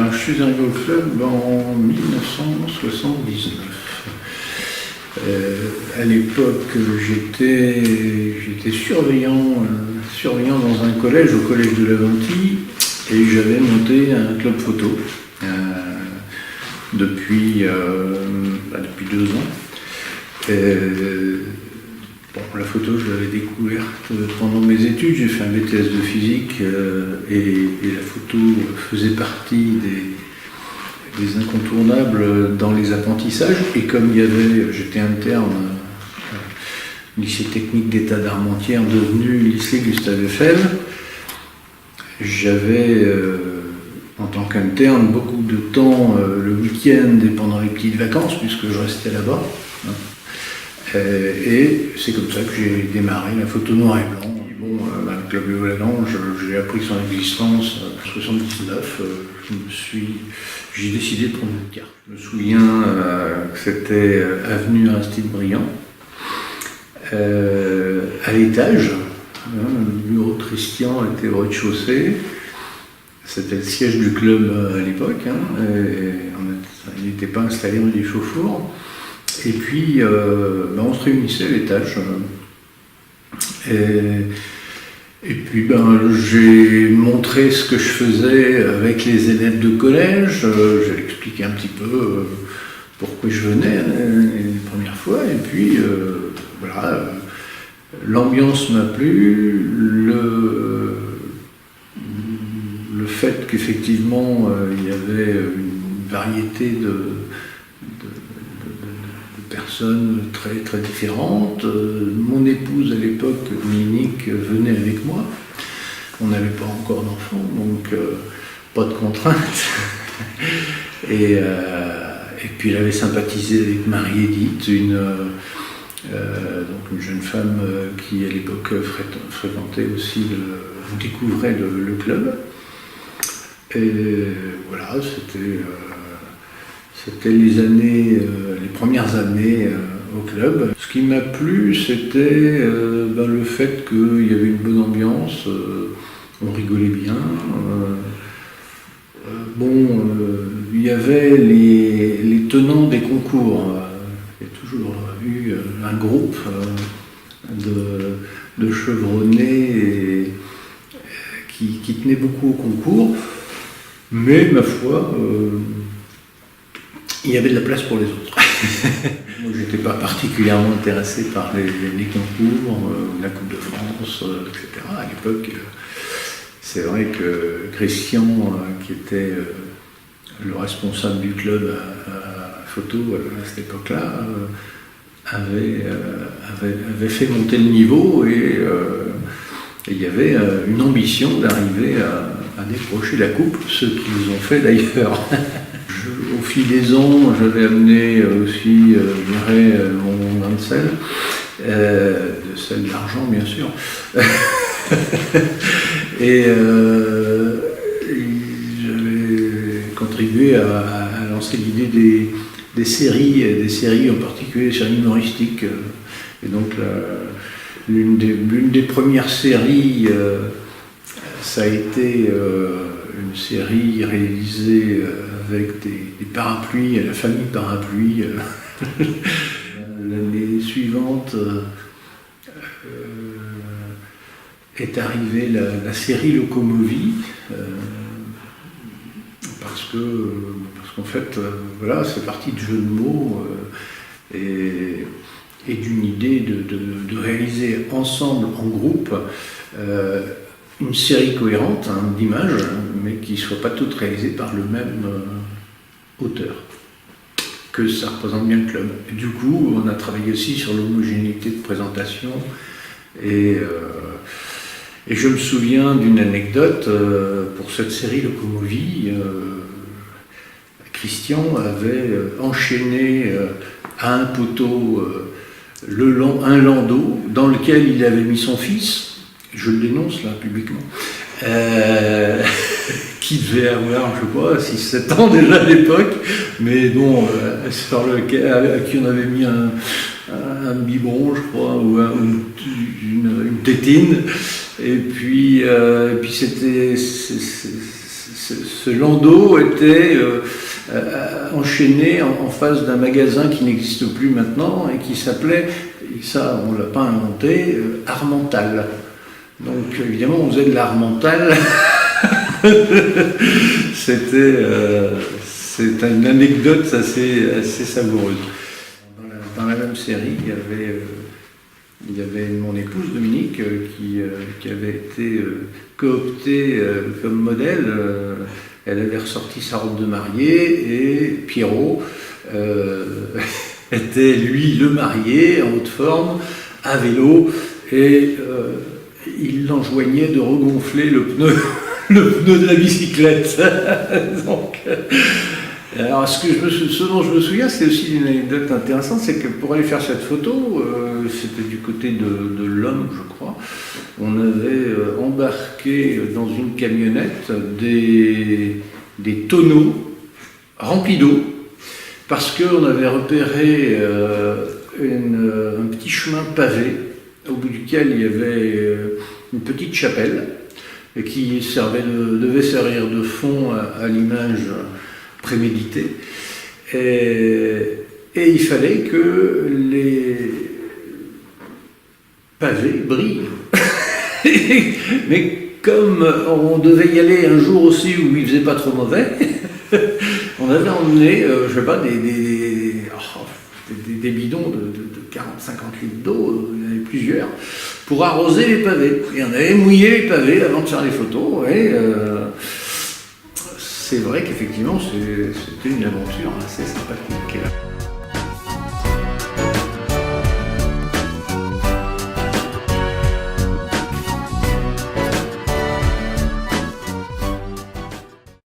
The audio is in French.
Alors, je suis arrivé au club en 1979. À l'époque, j'étais surveillant dans un collège, au collège de Laventie, et j'avais monté un club photo depuis 2 ans. La photo, je l'avais découverte pendant mes études. J'ai fait un BTS de physique et la photo faisait partie des incontournables dans les apprentissages. Et comme j'étais interne au lycée technique d'État d'Armentières, devenu lycée Gustave Eiffel, j'avais en tant qu'interne beaucoup de temps le week-end et pendant les petites vacances, puisque je restais là-bas. Et c'est comme ça que j'ai démarré la photo noir et blanc. Bon, le Club Le Vaillange, j'ai appris son existence en 1979. J'ai décidé de prendre une carte. Je me souviens que c'était avenue Aristide Briand, à l'étage. Le bureau de Christian était au rez-de-chaussée. C'était le siège du club à l'époque. Il n'était pas installé rue des Chauffours. Et puis, on se réunissait à l'étage. Et puis, j'ai montré ce que je faisais avec les élèves de collège. J'ai expliqué un petit peu pourquoi je venais les premières fois. Et puis, voilà, l'ambiance m'a plu. Le fait qu'effectivement, il y avait une variété de personnes très, très différentes. Mon épouse à l'époque, Monique, venait avec moi. On n'avait pas encore d'enfants, donc pas de contraintes. Et puis elle avait sympathisé avec Marie-Édith, une jeune femme qui à l'époque fréquentait aussi, découvrait le club. Et voilà, c'était les premières années au club. Ce qui m'a plu, c'était le fait qu'il y avait une bonne ambiance, on rigolait bien. Il y avait les tenants des concours. Il y a toujours eu un groupe de chevronnés qui tenait beaucoup au concours. Mais ma foi, il y avait de la place pour les autres. Moi, je n'étais pas particulièrement intéressé par les concours, la Coupe de France, etc. À l'époque, c'est vrai que Christian, qui était le responsable du club à photo à cette époque-là, avait fait monter le niveau et il y avait une ambition d'arriver à décrocher la coupe, ce qu'ils ont fait d'ailleurs. Au fil des ans, j'avais amené aussi mon grain de sel, de sel d'argent bien sûr, et j'avais contribué à lancer l'idée des séries en particulier, des séries humoristiques. Et donc l'une des premières séries, ça a été une série réalisée avec des parapluies, la famille parapluie. L'année suivante est arrivée la série Locomovie, parce qu'en fait, voilà, c'est parti de jeux de mots et d'une idée de réaliser ensemble, en groupe, une série cohérente d'images, mais qui ne soit pas toutes réalisées par le même auteur, que ça représente bien le club. Et du coup, on a travaillé aussi sur l'homogénéité de présentation, et je me souviens d'une anecdote pour cette série Locomovie. Christian avait enchaîné à un poteau un landau dans lequel il avait mis son fils. Je le dénonce là publiquement, qui devait avoir, je sais pas, 6-7 ans déjà à l'époque, mais bon, à qui on avait mis un biberon, je crois, ou une tétine, et puis c'était ce landau était enchaîné en face d'un magasin qui n'existe plus maintenant et qui s'appelait, et ça on ne l'a pas inventé, Harmental. Donc évidemment on faisait de l'Harmental. C'est une anecdote assez savoureuse. Dans la même série, il y avait mon épouse Dominique qui avait été cooptée comme modèle. Elle avait ressorti sa robe de mariée et Pierrot était lui le marié en haute forme, à vélo, et il l'enjoignait de regonfler le pneu de la bicyclette. Donc, alors ce dont je me souviens, c'est aussi une anecdote intéressante, c'est que pour aller faire cette photo, c'était du côté de l'Homme, je crois, on avait embarqué dans une camionnette des tonneaux remplis d'eau, parce qu'on avait repéré un petit chemin pavé, au bout duquel il y avait une petite chapelle, et qui devait servir de fond à l'image préméditée. Et il fallait que les pavés brillent. Mais comme on devait y aller un jour aussi où il faisait pas trop mauvais, on avait emmené, je sais pas, des bidons de 40-50 litres d'eau, il y en avait plusieurs, pour arroser les pavés. Et on avait mouillé les pavés avant de faire les photos. Et c'est vrai qu'effectivement, c'était une aventure assez sympathique.